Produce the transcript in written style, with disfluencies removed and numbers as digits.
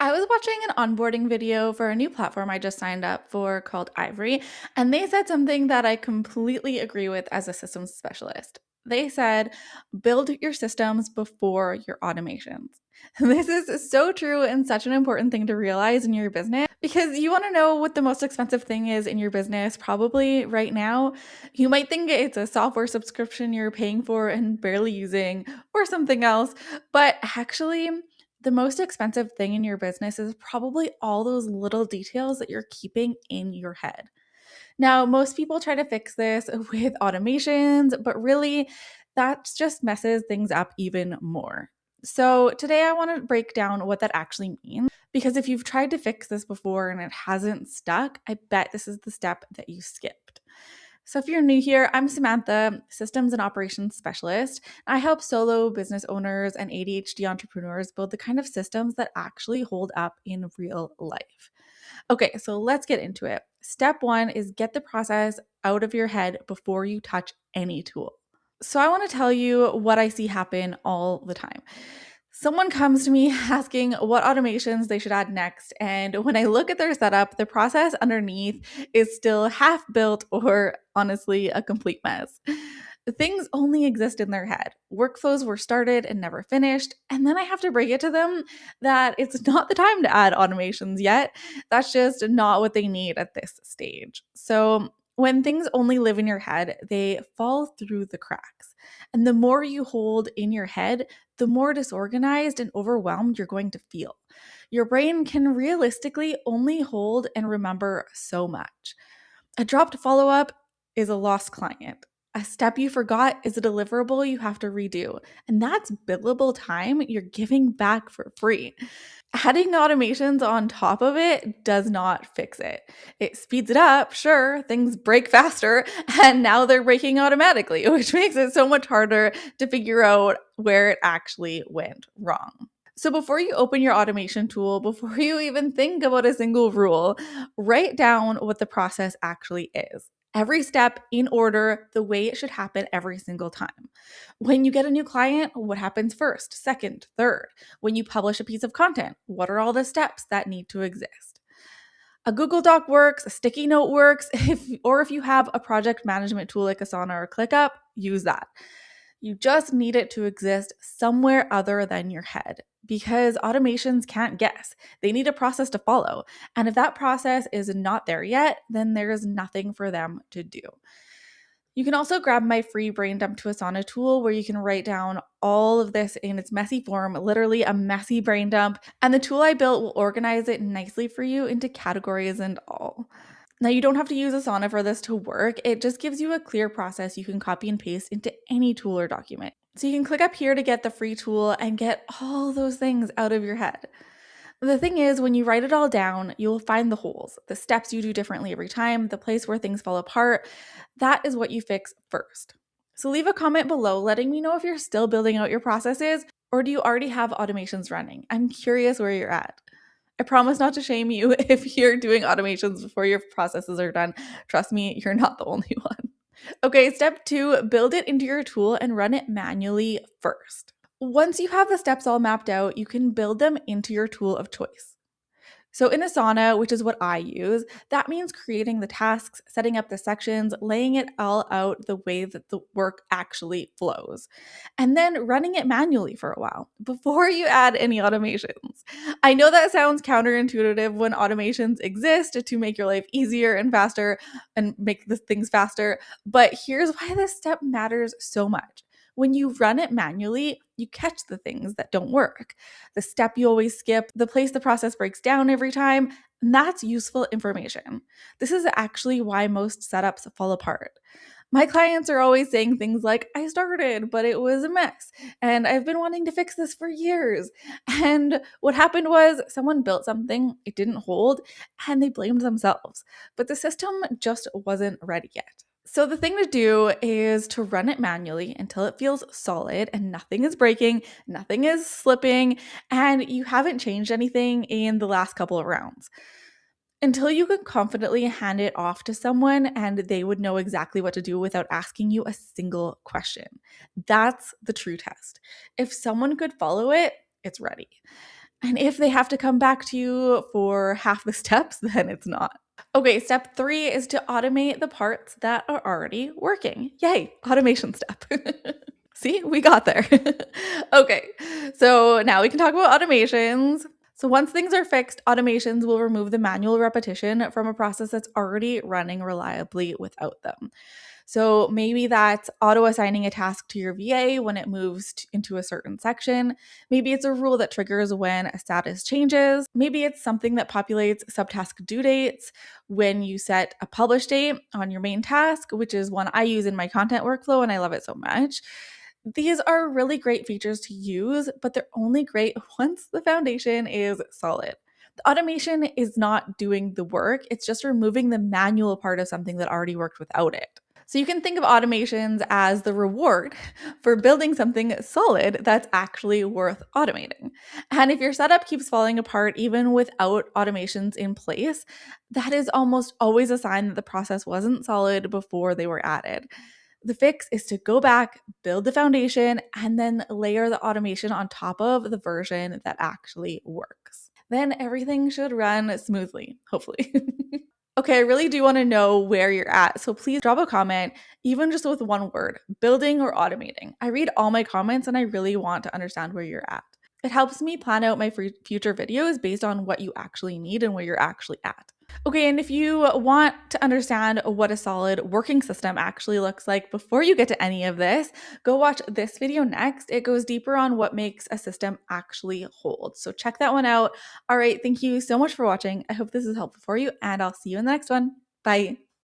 I was watching an onboarding video for a new platform I just signed up for called Ivory, and they said something that I completely agree with as a systems specialist. They said, build your systems before your automations. This is so true and such an important thing to realize in your business because you want to know what the most expensive thing is in your business, probably right now. You might think it's a software subscription you're paying for and barely using or something else, but actually, the most expensive thing in your business is probably all those little details that you're keeping in your head. Now, most people try to fix this with automations, but really, that just messes things up even more. So, today I want to break down what that actually means because if you've tried to fix this before and it hasn't stuck, I bet this is the step that you skipped. So, if you're new here, I'm Samantha, Systems and Operations Specialist. I help solo business owners and ADHD entrepreneurs build the kind of systems that actually hold up in real life. Okay, so let's get into it. Step one is get the process out of your head before you touch any tool. So, I want to tell you what I see happen all the time. Someone comes to me asking what automations they should add next. And when I look at their setup, the process underneath is still half built or honestly a complete mess. Things only exist in their head. Workflows were started and never finished. And then I have to break it to them that it's not the time to add automations yet. That's just not what they need at this stage. So, when things only live in your head, they fall through the cracks. And the more you hold in your head, the more disorganized and overwhelmed you're going to feel. Your brain can realistically only hold and remember so much. A dropped follow up is a lost client. A step you forgot is a deliverable you have to redo. And that's billable time you're giving back for free. Adding automations on top of it does not fix it. It speeds it up, sure, things break faster, and now they're breaking automatically, which makes it so much harder to figure out where it actually went wrong. So, before you open your automation tool, before you even think about a single rule, write down what the process actually is. Every step in order, the way it should happen every single time. When you get a new client, what happens first, second, third? When you publish a piece of content, what are all the steps that need to exist? A Google Doc works, a sticky note works, if you have a project management tool like Asana or ClickUp, use that. You just need it to exist somewhere other than your head because automations can't guess. They need a process to follow. And if that process is not there yet, then there is nothing for them to do. You can also grab my free Brain Dump to Asana tool where you can write down all of this in its messy form, literally a messy brain dump. And the tool I built will organize it nicely for you into categories and all. Now, you don't have to use Asana for this to work. It just gives you a clear process you can copy and paste into any tool or document. So you can click up here to get the free tool and get all those things out of your head. The thing is, when you write it all down, you will find the holes, the steps you do differently every time, the place where things fall apart. That is what you fix first. So leave a comment below letting me know if you're still building out your processes or do you already have automations running? I'm curious where you're at. I promise not to shame you if you're doing automations before your processes are done. Trust me, you're not the only one. Okay, step two, build it into your tool and run it manually first. Once you have the steps all mapped out, you can build them into your tool of choice. So in Asana, which is what I use, that means creating the tasks, setting up the sections, laying it all out the way that the work actually flows, and then running it manually for a while before you add any automations. I know that sounds counterintuitive when automations exist to make your life easier and faster and make the things faster, but here's why this step matters so much. When you run it manually, you catch the things that don't work, the step you always skip, the place the process breaks down every time, and that's useful information. This is actually why most setups fall apart. My clients are always saying things like, I started, but it was a mess, and I've been wanting to fix this for years. And what happened was someone built something, it didn't hold, and they blamed themselves. But the system just wasn't ready yet. So the thing to do is to run it manually until it feels solid and nothing is breaking, nothing is slipping, and you haven't changed anything in the last couple of rounds. Until you can confidently hand it off to someone and they would know exactly what to do without asking you a single question. That's the true test. If someone could follow it, it's ready. And if they have to come back to you for half the steps, then it's not. Okay, step 3 is to automate the parts that are already working. Yay, automation step. See, we got there. Okay, so now we can talk about automations. So once things are fixed, automations will remove the manual repetition from a process that's already running reliably without them. So maybe that's auto assigning a task to your VA when it moves into a certain section. Maybe it's a rule that triggers when a status changes. Maybe it's something that populates subtask due dates when you set a publish date on your main task, which is one I use in my content workflow and I love it so much. These are really great features to use, but they're only great once the foundation is solid. The automation is not doing the work, it's just removing the manual part of something that already worked without it. So you can think of automations as the reward for building something solid that's actually worth automating. And if your setup keeps falling apart even without automations in place, that is almost always a sign that the process wasn't solid before they were added. The fix is to go back, build the foundation, and then layer the automation on top of the version that actually works. Then everything should run smoothly, hopefully. Okay, I really do want to know where you're at. So please drop a comment, even just with one word, building or automating. I read all my comments and I really want to understand where you're at. It helps me plan out my future videos based on what you actually need and where you're actually at. Okay, and if you want to understand what a solid working system actually looks like before you get to any of this, go watch this video next. It goes deeper on what makes a system actually hold. So check that one out. All right, thank you so much for watching. I hope this is helpful for you, and I'll see you in the next one. Bye.